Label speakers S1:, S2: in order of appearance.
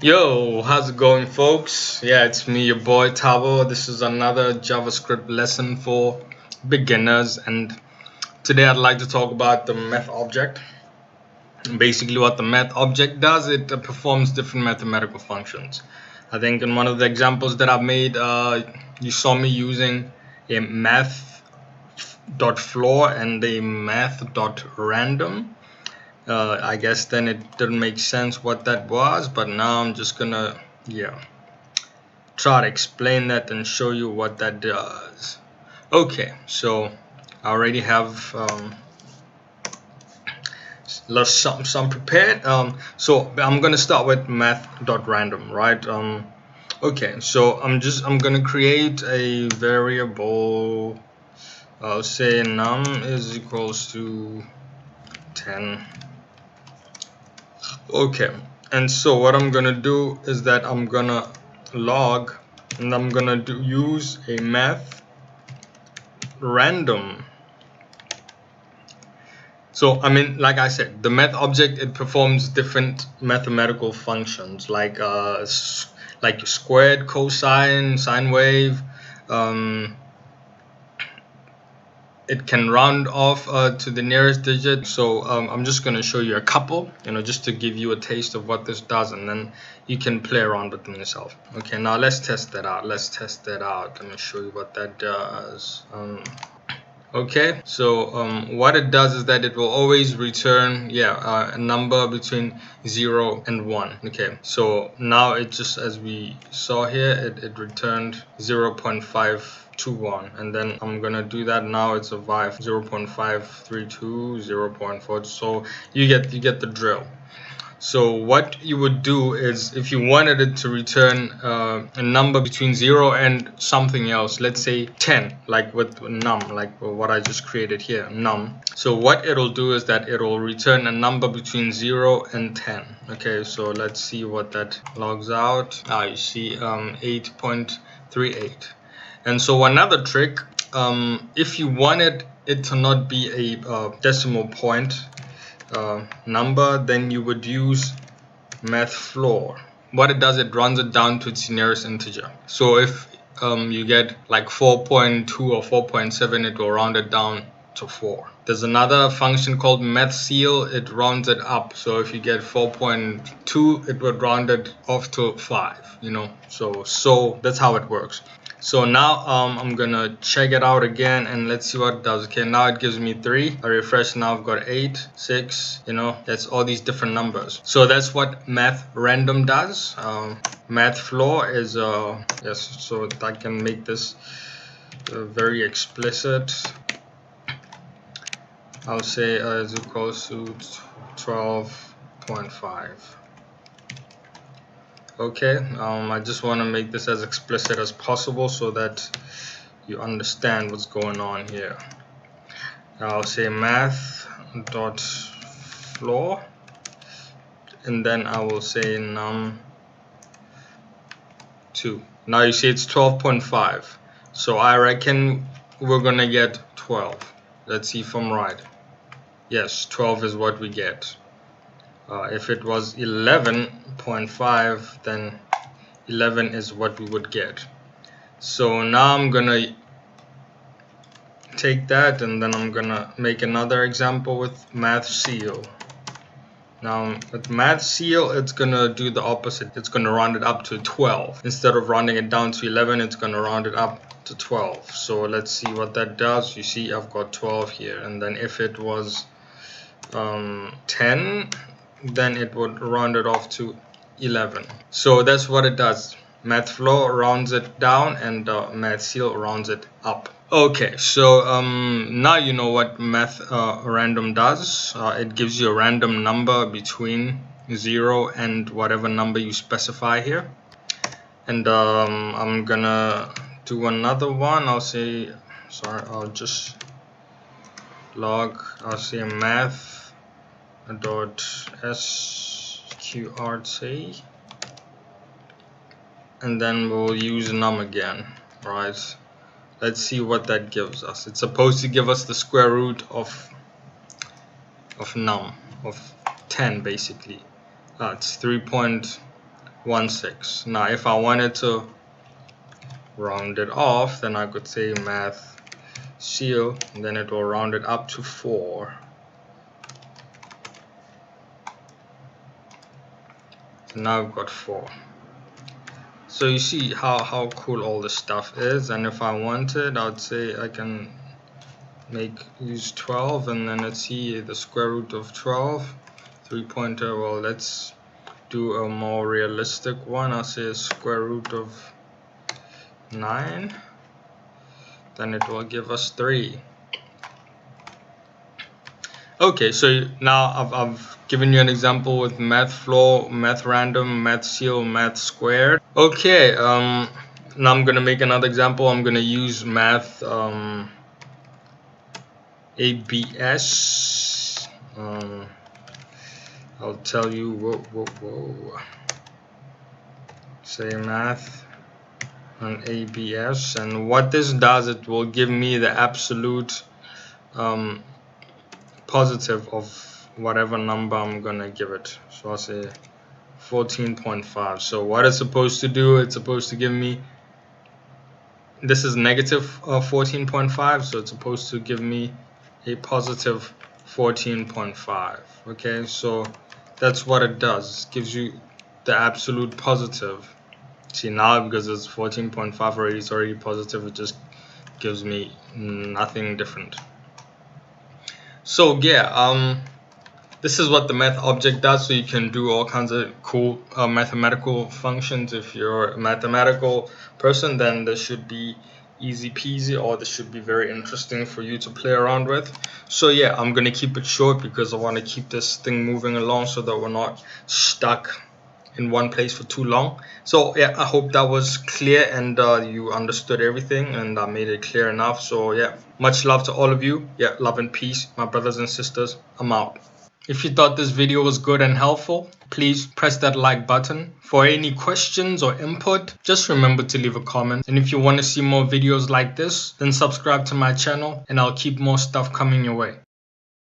S1: Yo, how's it going, folks? Yeah, it's me, your boy Tavo. This is another JavaScript lesson for beginners, and today I'd like to talk about the math object. Basically, what the math object does, it performs different mathematical functions. I think in one of the examples that I've made, you saw me using a math.floor and a math.random. I guess then it didn't make sense what that was, but now I'm just gonna try to explain that and show you what that does. Okay, so I already have some prepared. So I'm gonna start with math.random, right? Okay, so I'm gonna create a variable. I'll say num is equals to 10. Okay, and so what I'm gonna do is that I'm gonna log, and I'm gonna use a math random. So I mean, like I said, the math object, it performs different mathematical functions like squared, cosine, sine wave. It can round off to the nearest digit. So I'm just going to show you a couple, just to give you a taste of what this does, and then you can play around with them yourself. Okay, now let's test that out. Let me show you what that does. Okay, so what it does is that it will always return a number between 0 and 1. Okay, so now it just, as we saw here, it returned 0.521, and then I'm gonna do that now. It's a vibe 0.532, 0.4, so you get the drill. So what you would do is, if you wanted it to return a number between 0 and something else, let's say 10, like with num, like what I just created here, num. So what it'll do is that it'll return a number between 0 and 10. Okay, so let's see what that logs out. You see 8.38. And so another trick, if you wanted it to not be a decimal point number, then you would use math floor. What it does, it runs it down to its nearest integer. So if you get like 4.2 or 4.7, it will round it down to 4. There's another function called math seal. It rounds it up. So if you get 4.2, it would round it off to 5. So that's how it works. So now I'm gonna check it out again, and let's see what it does. Okay, now it gives me 3. I refresh, now I've got 8, 6, that's all these different numbers. So that's what math random does. Math floor is yes, so I can make this very explicit. I'll say is equals to 12.5. Okay, I just want to make this as explicit as possible so that you understand what's going on here. I'll say math.floor, and then I will say num2. Now you see it's 12.5, so I reckon we're gonna get 12. Let's see if I'm right. Yes, 12 is what we get. If it was 11.5, then 11 is what we would get. So now I'm gonna take that, and then I'm gonna make another example with math seal. Now with math seal, it's gonna do the opposite. It's gonna round it up to 12. Instead of rounding it down to 11, it's gonna round it up to 12. So let's see what that does. You see I've got 12 here, and then if it was 10, then it would round it off to 11. So that's what it does. Math floor rounds it down, and math seal rounds it up. Okay, so now you know what math random does. It gives you a random number between 0 and whatever number you specify here. And I'm gonna do another one. I'll just log, I'll say math.sqrt, and then we'll use num again, right? Let's see what that gives us. It's supposed to give us the square root of num, of 10 basically. It's 3.1 1/6. Now if I wanted to round it off, then I could say math seal, and then it will round it up to 4. So now I've got 4. So you see how cool all this stuff is. And if I wanted, I would say I can use 12, and then let's see the square root of 12. 3-pointer. Well, let's do a more realistic one. I'll say a square root of 9. Then it will give us 3. Okay, so now I've given you an example with math floor, math random, math seal, math squared. Okay, now I'm gonna make another example. I'm gonna use math ABS. I'll tell you, say math on ABS, and what this does, it will give me the absolute positive of whatever number I'm gonna give it. So I'll say 14.5. So what it's supposed to do, it's supposed to give me, this is negative 14.5, so it's supposed to give me a positive 14.5. okay, so that's what it does. It gives you the absolute positive. See, now because it's 14.5 already, it's already positive, it just gives me nothing different. So yeah, this is what the math object does. So you can do all kinds of cool mathematical functions. If you're a mathematical person, then this should be easy peasy, or this should be very interesting for you to play around with. So yeah, I'm gonna keep it short because I want to keep this thing moving along so that we're not stuck in one place for too long. So yeah, I hope that was clear and you understood everything, and I made it clear enough. So yeah, much love to all of you. Yeah, love and peace, my brothers and sisters. I'm out. If you thought this video was good and helpful, please press that like button. For any questions or input, just remember to leave a comment. And if you want to see more videos like this, then subscribe to my channel and I'll keep more stuff coming your way.